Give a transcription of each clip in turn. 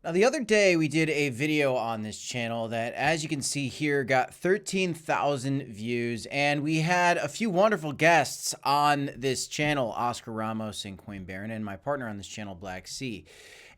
Now, the other day we did a video on this channel that, as you can see here, got 13,000 views, and we had a few wonderful guests on this channel, Oscar Ramos and Coin Baron, and my partner on this channel, Blacksea.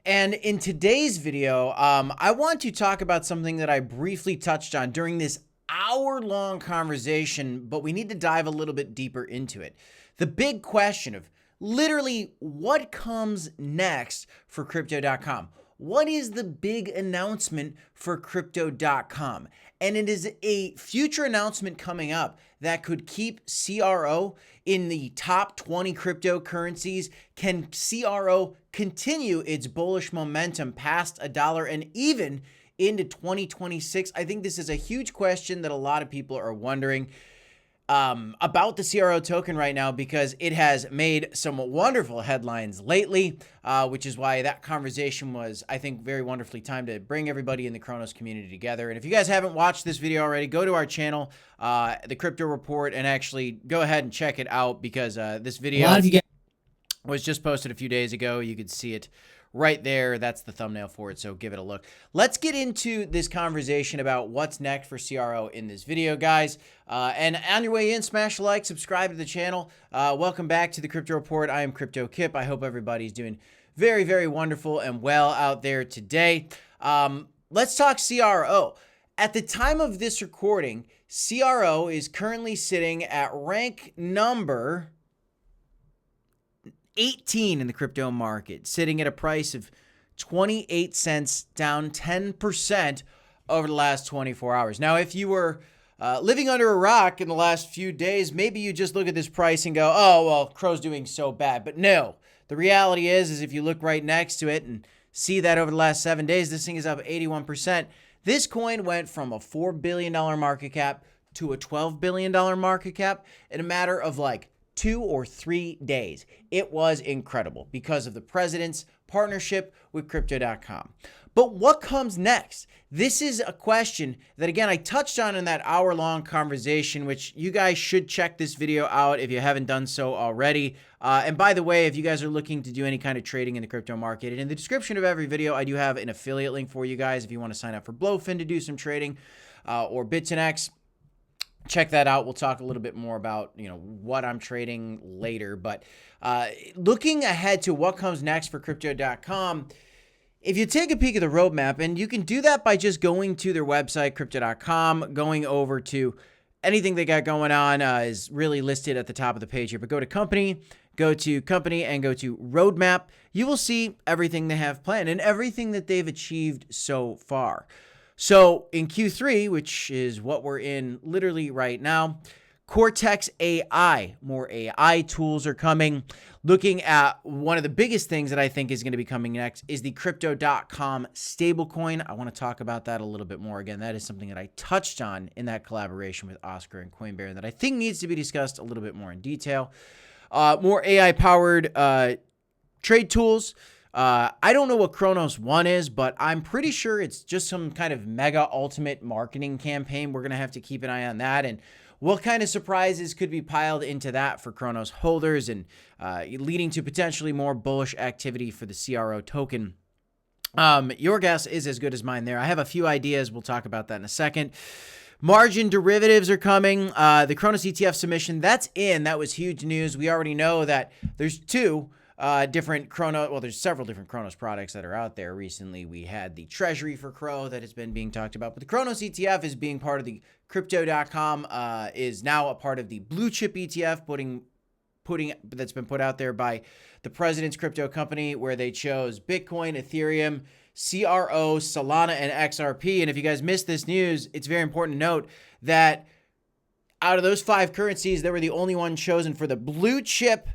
And in today's video, I want to talk about something that I briefly touched on during this hour-long conversation, but we need to dive a little bit deeper into it. The big question of literally what comes next for Crypto.com. What is the big announcement for Crypto.com? And it is a future announcement coming up that could keep CRO in the top 20 cryptocurrencies. Can CRO continue its bullish momentum past $1 and even into 2026? I think this is a huge question that a lot of people are wondering about the CRO token right now, because it has made some wonderful headlines lately, which is why that conversation was, I think, very wonderfully timed to bring everybody in the Cronos community together. And if you guys haven't watched this video already, go to our channel, the Crypto Report, and actually go ahead and check it out, because this video was just posted a few days ago. You could see it right there. That's the thumbnail for it, so give it a look. Let's get into this conversation about what's next for CRO in this video, guys. And on your way in, smash a like, subscribe to the channel. Welcome back to the Crypto Report. I am Crypto Kip. I hope everybody's doing very, very wonderful and well out there today. Let's talk CRO. At the time of this recording, CRO is currently sitting at rank number 18 in the crypto market, sitting at a price of 28 cents, down 10% over the last 24 hours. Now, if you were living under a rock in the last few days, maybe you just look at this price and go, oh, well, Crow's doing so bad. But no, the reality is if you look right next to it and see that over the last 7 days, this thing is up 81%. This coin went from a $4 billion market cap to a $12 billion market cap in a matter of like 2 or 3 days. It was incredible because of the president's partnership with Crypto.com. But what comes next? This is a question that, again, I touched on in that hour-long conversation, which you guys should check this video out if you haven't done so already. And by the way, if you guys are looking to do any kind of trading in the crypto market, and in the description of every video, I do have an affiliate link for you guys if you want to sign up for Blowfin to do some trading, or Bits&X. Check that out. We'll talk a little bit more about, what I'm trading later. But looking ahead to what comes next for Crypto.com, if you take a peek at the roadmap, and you can do that by just going to their website, Crypto.com, going over to anything they got going on is really listed at the top of the page here. But go to company, and go to roadmap. You will see everything they have planned and everything that they've achieved so far. So in Q3, which is what we're in literally right now, Cortex AI, more AI tools are coming. Looking at one of the biggest things that I think is going to be coming next is the Crypto.com stablecoin. I want to talk about that a little bit more. Again, that is something that I touched on in that collaboration with Oscar and Coin Baron that I think needs to be discussed a little bit more in detail. More AI-powered trade tools. I don't know what Cronos 1 is, but I'm pretty sure it's just some kind of mega ultimate marketing campaign. We're going to have to keep an eye on that, and what kind of surprises could be piled into that for Cronos holders, and leading to potentially more bullish activity for the CRO token. Your guess is as good as mine there. I have a few ideas. We'll talk about that in a second. Margin derivatives are coming. The Cronos ETF submission, that's in. That was huge news. We already know that there's there's several different Cronos products that are out there. Recently, we had the treasury for Crow that has been being talked about, but the Cronos ETF is being part of the Crypto.com, is now a part of the blue chip ETF that's been put out there by the president's crypto company, where they chose Bitcoin, Ethereum, CRO, Solana, and XRP. And if you guys missed this news, it's very important to note that out of those 5 currencies, they were the only one chosen for the blue chip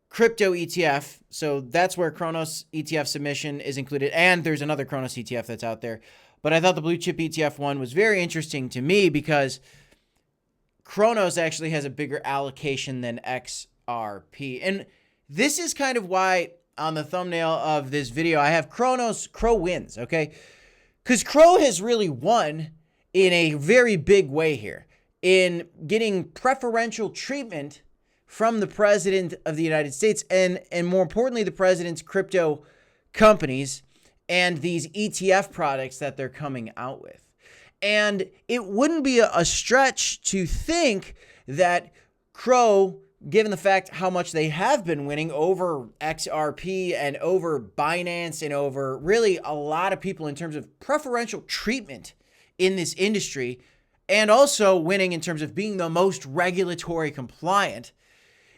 crypto ETF. So that's where Cronos ETF submission is included. And there's another Cronos ETF that's out there. But I thought the blue chip ETF one was very interesting to me because Cronos actually has a bigger allocation than XRP. And this is kind of why on the thumbnail of this video, I have Crow wins, okay? Because Crow has really won in a very big way here in getting preferential treatment from the president of the United States and more importantly, the president's crypto companies and these ETF products that they're coming out with. And it wouldn't be a stretch to think that CRO, given the fact how much they have been winning over XRP and over Binance and over really a lot of people in terms of preferential treatment in this industry, and also winning in terms of being the most regulatory compliant,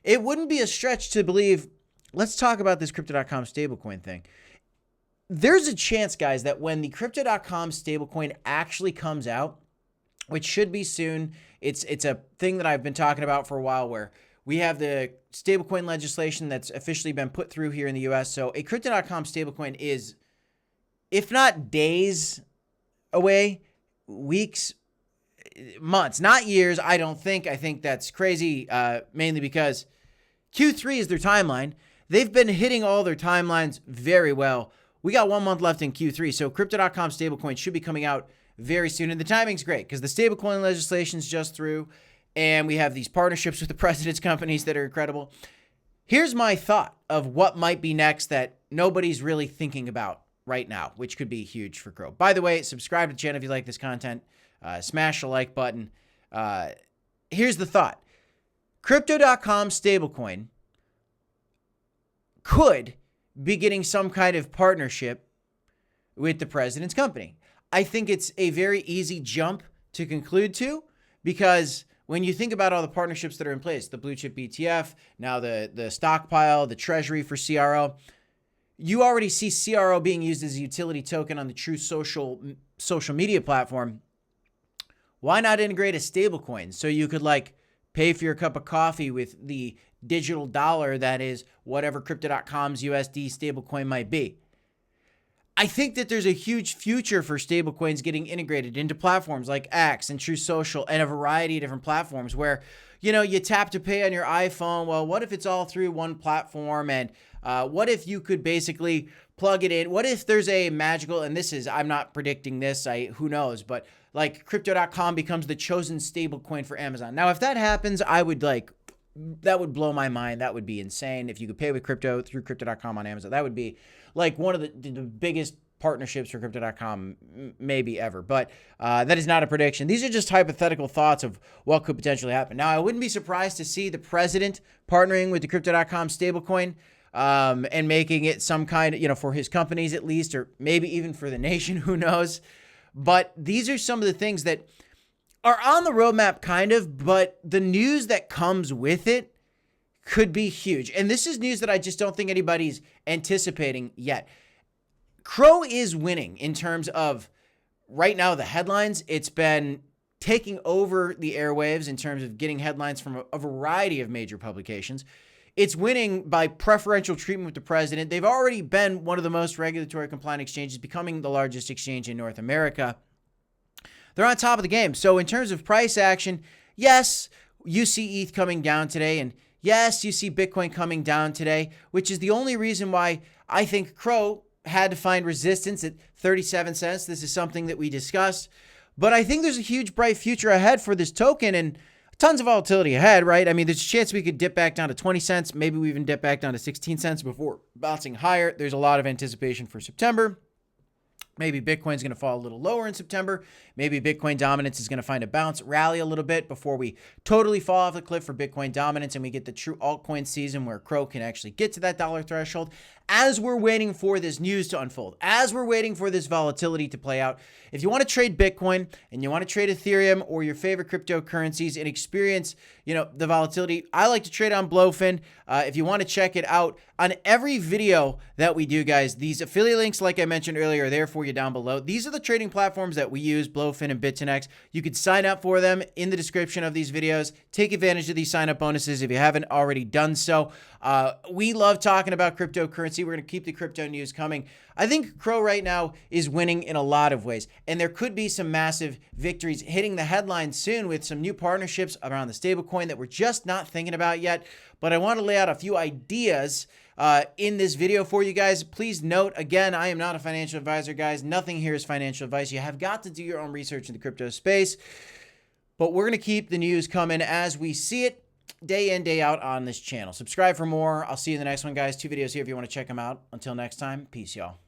it wouldn't be a stretch to believe, let's talk about this Crypto.com stablecoin thing. There's a chance, guys, that when the Crypto.com stablecoin actually comes out, which should be soon, it's a thing that I've been talking about for a while, where we have the stablecoin legislation that's officially been put through here in the US. So a Crypto.com stablecoin is, if not days away, weeks, months, not years, I don't think. I think that's crazy, mainly because Q3 is their timeline. They've been hitting all their timelines very well. We got 1 month left in Q3, so Crypto.com stablecoin should be coming out very soon. And the timing's great because the stablecoin legislation's just through, and we have these partnerships with the president's companies that are incredible. Here's my thought of what might be next that nobody's really thinking about right now, which could be huge for CRO. By the way, subscribe to the channel if you like this content. Smash the like button. Here's the thought. Crypto.com stablecoin could be getting some kind of partnership with the president's company. I think it's a very easy jump to conclude to, because when you think about all the partnerships that are in place, the blue chip ETF, now the stockpile, the treasury for CRO, you already see CRO being used as a utility token on the True social media platform. Why not integrate a stablecoin so you could pay for your cup of coffee with the digital dollar that is whatever Crypto.com's USD stablecoin might be? I think that there's a huge future for stablecoins getting integrated into platforms like X and True Social and a variety of different platforms where, you tap to pay on your iPhone. Well, what if it's all through one platform? And what if you could basically plug it in? What if there's a magical, and I'm not predicting this, who knows, but Crypto.com becomes the chosen stablecoin for Amazon. Now, if that happens, that would blow my mind. That would be insane. If you could pay with crypto through Crypto.com on Amazon, that would be one of the biggest partnerships for Crypto.com maybe ever. But that is not a prediction. These are just hypothetical thoughts of what could potentially happen. Now, I wouldn't be surprised to see the president partnering with the Crypto.com stablecoin and making it some kind of, for his companies at least, or maybe even for the nation, who knows. But these are some of the things that are on the roadmap kind of, but the news that comes with it could be huge. And this is news that I just don't think anybody's anticipating yet. CRO is winning in terms of right now the headlines. It's been taking over the airwaves in terms of getting headlines from a variety of major publications. It's winning by preferential treatment with the president. They've already been one of the most regulatory compliant exchanges, becoming the largest exchange in North America. They're on top of the game. So in terms of price action, yes, you see ETH coming down today, and yes, you see Bitcoin coming down today, which is the only reason why I think CRO had to find resistance at 37 cents. This is something that we discussed, but I think there's a huge bright future ahead for this token and tons of volatility ahead, right? I mean, there's a chance we could dip back down to 20 cents. Maybe we even dip back down to 16 cents before bouncing higher. There's a lot of anticipation for September. Maybe Bitcoin's going to fall a little lower in September. Maybe Bitcoin dominance is going to find a bounce, rally a little bit before we totally fall off the cliff for Bitcoin dominance and we get the true altcoin season where CRO can actually get to that dollar threshold. As we're waiting for this news to unfold, as we're waiting for this volatility to play out, if you want to trade Bitcoin and you want to trade Ethereum or your favorite cryptocurrencies and experience, the volatility, I like to trade on Blowfin. If you want to check it out, on every video that we do, guys, these affiliate links, like I mentioned earlier, are there for you down below. These are the trading platforms that we use, Blowfin and Bit2Next. You could sign up for them in the description of these videos. Take advantage of these sign-up bonuses if you haven't already done so. We love talking about cryptocurrency. We're going to keep the crypto news coming. I think CRO right now is winning in a lot of ways, and there could be some massive victories hitting the headlines soon with some new partnerships around the stablecoin that we're just not thinking about yet. But I want to lay out a few ideas in this video for you guys. Please note, again, I am not a financial advisor, guys. Nothing here is financial advice. You have got to do your own research in the crypto space, but we're going to keep the news coming as we see it day in, day out on this channel. Subscribe for more. I'll see you in the next one, guys. 2 videos here if you want to check them out. Until next time, peace, y'all.